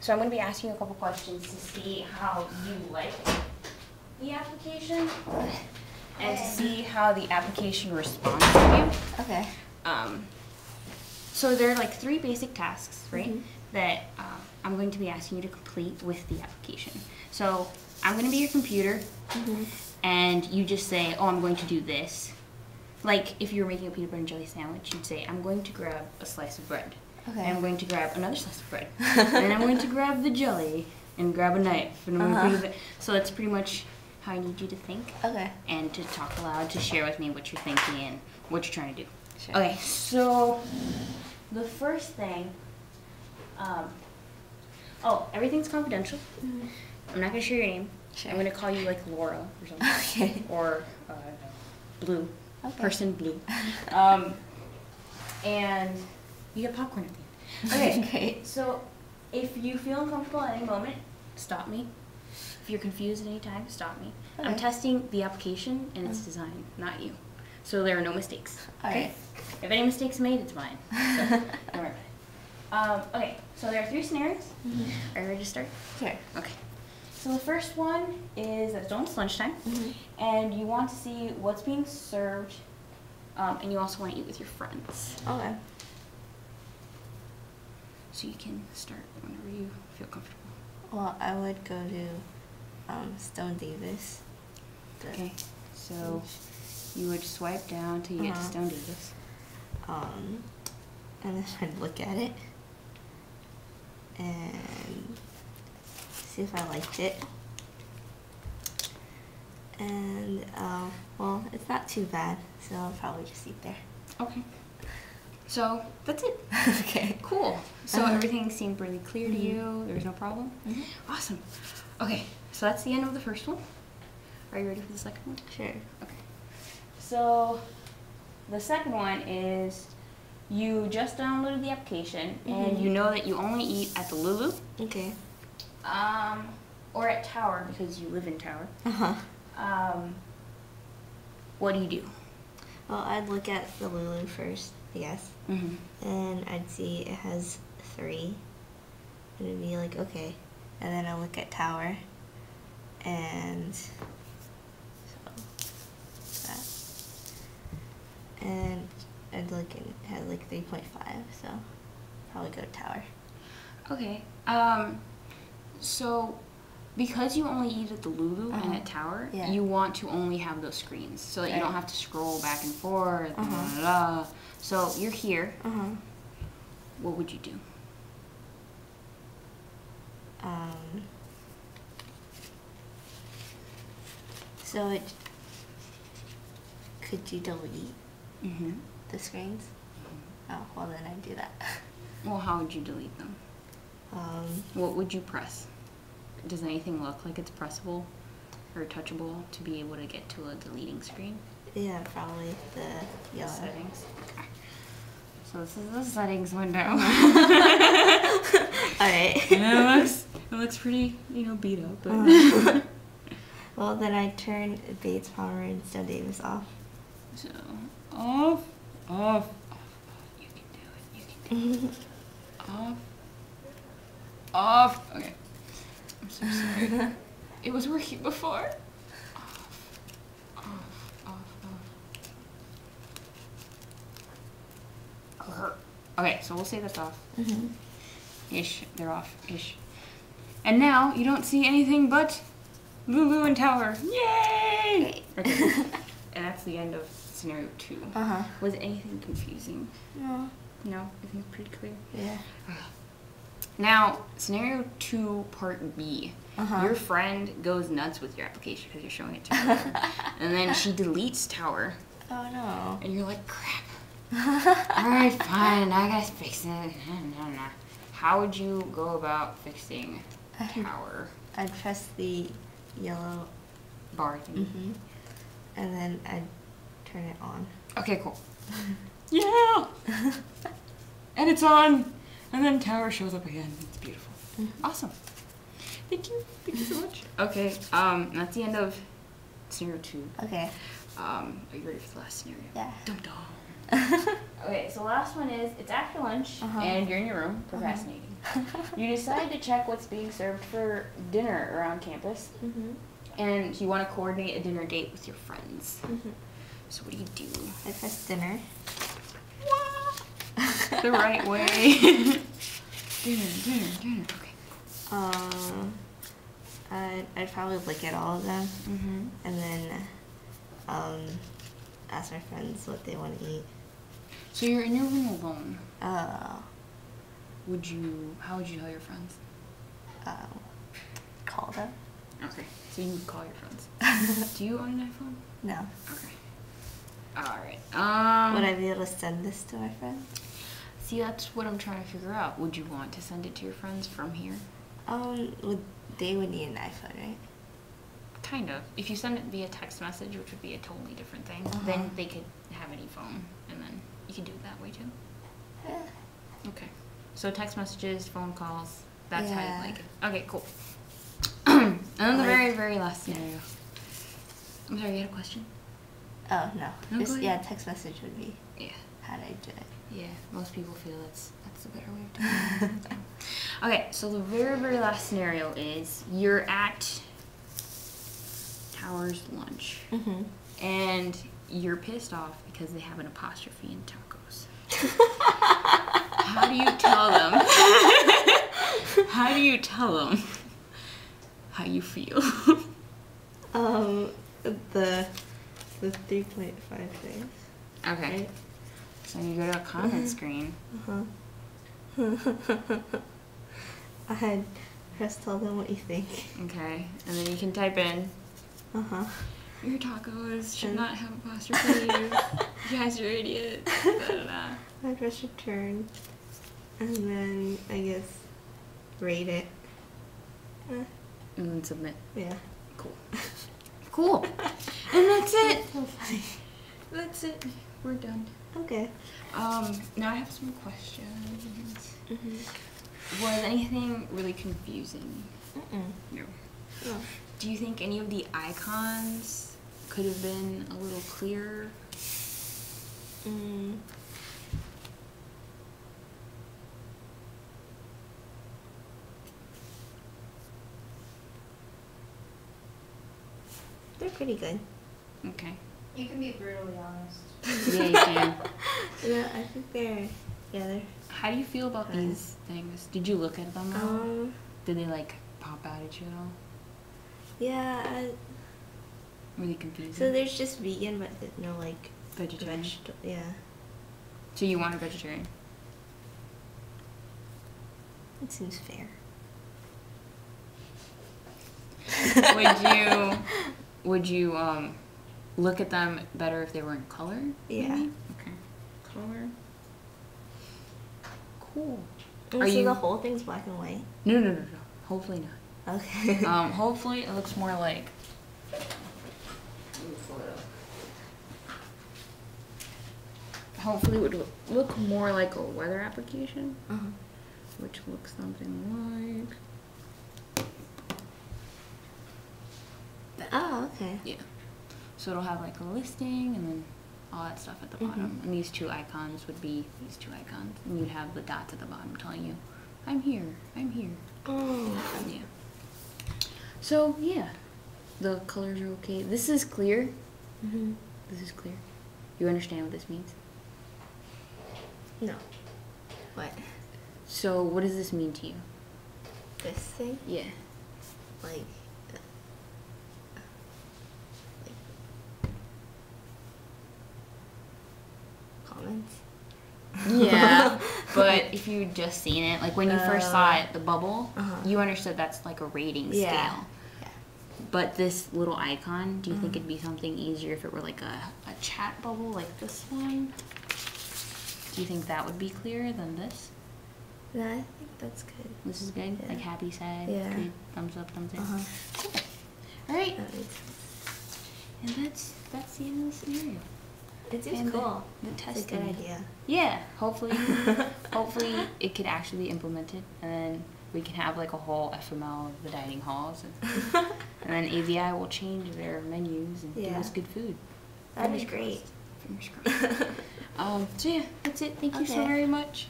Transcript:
So I'm going to be asking you a couple questions to see how you like the application and to see how the application responds to you. Okay. So there are like 3 basic tasks, right, that I'm going to be asking you to complete with the application. So I'm going to be your computer, and you just say, oh, I'm going to do this. Like if you were making a peanut butter and jelly sandwich, you'd say, I'm going to grab a slice of bread. Okay. And I'm going to grab another slice of bread. And I'm going to grab the jelly and grab a knife. And I'm going to put it. So that's pretty much how I need you to think. Okay. And to talk aloud, to share with me what you're thinking and what you're trying to do. Sure. Okay, so the first thing, everything's confidential. I'm not going to share your name. Sure. I'm going to call you like Laura or something. Okay. Or Blue. Okay. Person Blue. And you get popcorn at the end. Okay, so if you feel uncomfortable at any moment, stop me. If you're confused at any time, stop me. Okay. I'm testing the application and its design, not you. So there are no mistakes. Okay? Right. If any mistakes are made, it's mine. So don't worry about it. Okay, so there are 3 scenarios. Are you ready to start? Sure. Okay. So the first one is that it's almost lunchtime, and you want to see what's being served, and you also want to eat with your friends. Okay. So you can start whenever you feel comfortable. Well, I would go to Stone Davis. Okay. So you would swipe down till you get to Stone Davis. And then I'd look at it and see if I liked it. And well, it's not too bad, so I'll probably just eat there. Okay. So that's it. Okay. Cool. So everything seemed really clear to you. There's no problem. Awesome. Okay. So that's the end of the first one. Are you ready for the second one? Sure. Okay. So the second one is you just downloaded the application and you know that you only eat at the Lulu. Okay. Or at Tower because you live in Tower. What do you do? Well, I'd look at the Lulu first, I guess. And I'd see it has 3. And it'd be like, okay. And then I'll look at Tower. And so that. And I'd look and it had like 3.5, so probably go to Tower. Okay. So because you only eat at the Lulu and at Tower, you want to only have those screens so that you don't have to scroll back and forth. So you're here. What would you do? So it could you delete the screens? Oh, well then I'd do that. Well, how would you delete them? What would you press? Does anything look like it's pressable or touchable to be able to get to a deleting screen? Yeah, probably the yellow. Settings. Okay. So this is the settings window. Alright. It looks pretty, beat up. But well, then I turn Bates, Palmer, and Stone Davis off. So off. You can do it. Off. Okay. I'm so sorry. It was working before. Off. Okay, so we'll say that's off. Ish. They're off. Ish. And now you don't see anything but Lulu and Tower. Yay! Okay. And that's the end of scenario 2. Was anything confusing? No. No? Everything's pretty clear? Yeah. Now, scenario 2, part B. Your friend goes nuts with your application because you're showing it to her. And then she deletes Tower. Oh, no. And you're like, crap. Alright, fine. I gotta fix it. No. How would you go about fixing Tower? I'd press the yellow bar thing. And then I'd turn it on. Okay, cool. Yeah! And it's on! And then Tower shows up again. It's beautiful. Awesome. Thank you. Thank you so much. Okay, that's the end of scenario 2. Okay. Are you ready for the last scenario? Yeah. Dum-dum. Okay, so the last one is, it's after lunch, and you're in your room procrastinating. You decide to check what's being served for dinner around campus, and you want to coordinate a dinner date with your friends. So what do? I press dinner. The right way. Dinner. Okay. I'd probably look at all of them, and then ask my friends what they want to eat. So you're in your room alone. Oh. How would you tell your friends? Call them. Okay. So you would call your friends. Do you own an iPhone? No. Okay. Alright. Would I be able to send this to my friends? See, that's what I'm trying to figure out. Would you want to send it to your friends from here? They would need an iPhone, right? Kind of. If you send it via text message, which would be a totally different thing, then they could have any phone, and then you can do it that way too. Yeah. Okay. So text messages, phone calls, that's how you like it. Okay, cool. And then the very, very last scenario. I'm sorry, you had a question? Oh, no. No, Just, text message would be how do I do it? Yeah, most people feel that's a better way of doing it. Okay, so the very, very last scenario is you're at Tower's lunch, and you're pissed off because they have an apostrophe in tacos. How do you tell them? How do you tell them how you feel? The 3.5 things. Okay. Right? So you go to a comment screen. I had press tell them what you think. Okay, and then you can type in. Your tacos should not have apostrophes. You guys are idiots. I press return, and then I guess rate it. And then submit. Yeah. Cool. Cool. And that's it. So funny. That's it. We're done. Okay. Now I have some questions. Was anything really confusing? No. No. Do you think any of the icons could have been a little clearer? They're pretty good. Okay. You can be brutally honest. Yeah, you can. Yeah, I think they're How do you feel about these things? Did you look at them at all? Did they like pop out at you at all? Yeah. Were they confusing? So there's just vegan, but no like Vegetarian. Yeah. So you want a vegetarian? It seems fair. Would you look at them better if they were in color? Yeah. Maybe? Okay. Color. Cool. And so the whole thing's black and white? No. Hopefully not. Okay. Hopefully it looks more like. Hopefully it would look more like a weather application, which looks something like. Oh, okay. Yeah. So it'll have like a listing and then all that stuff at the bottom. And these two icons would be these two icons. And you'd have the dots at the bottom telling you, I'm here, I'm here. Oh. Yeah. So, yeah. The colors are okay. This is clear. This is clear. You understand what this means? No. What? So, what does this mean to you? This thing? Yeah. Like comments? Yeah, but if you just seen it, like when you first saw it, the bubble, you understood that's like a rating scale. Yeah. But this little icon, do you think it'd be something easier if it were like a chat bubble like this one? Do you think that would be clearer than this? No, I think that's good. This is good? Yeah. Like happy, sad, good, thumbs up, thumbs down? Cool. Alright. That makes sense. And that's the end of the scenario. It seems And cool. The It's a testing. good idea. Yeah, hopefully it could actually be implemented, and then we can have like a whole FML of the dining halls, and then AVI will change their menus and give us good food. That'd be great. Fingers crossed. So yeah, that's it. Thank you so very much.